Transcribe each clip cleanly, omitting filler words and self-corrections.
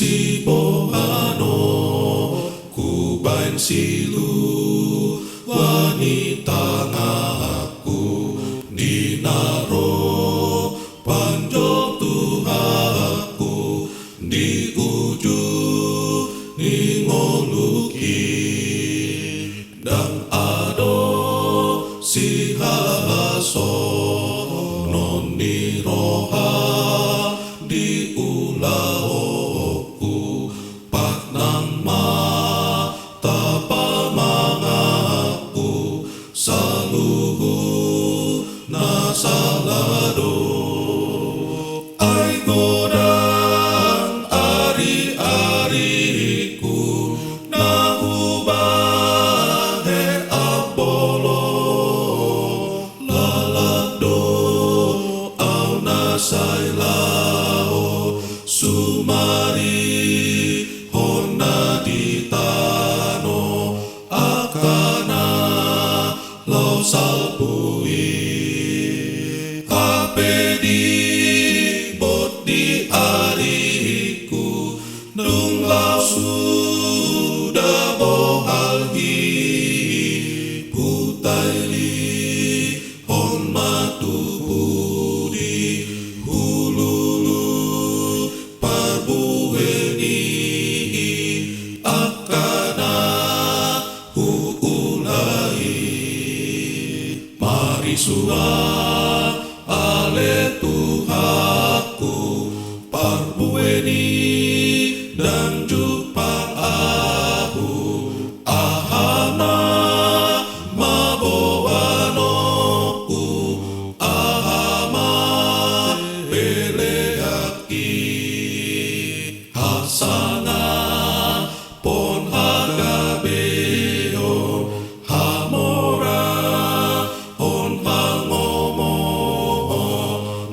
si bohano ku bain silu wanita ngaku dinaro panjang Tuhaku di ujung ningoluki dan ado si haso noni roha di ulaoku pak nang mata pamangaku saluhu nasalado ai godang ari-ariku nahubah he apolo lalado au nasailao sumari hona ditano akana lo salpui apedi bot di ariku nung lau sudah bohalgi putaili hon matu budi hululu parbueni akana huulai mari suah ale Tuhaku parbueni dan jupang ahu ahana maboanoku ahama beleaki hasana pon hagabeo hamora on hangomo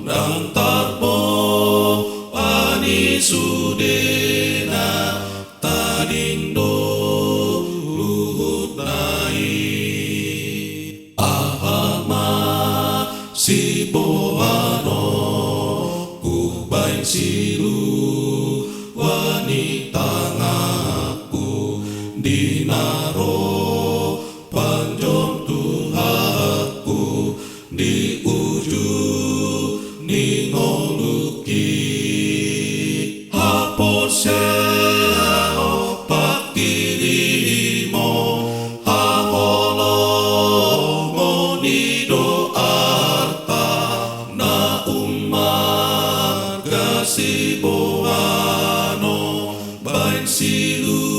dan tarbo ani sudena tadindo luhut nai ahama si bohano ku bain silu wanita ngaku dinaro panjang Tuhaku di ujung ningoluki haposeo pakirimo haholo monido arta na umat kasih bohano bain silu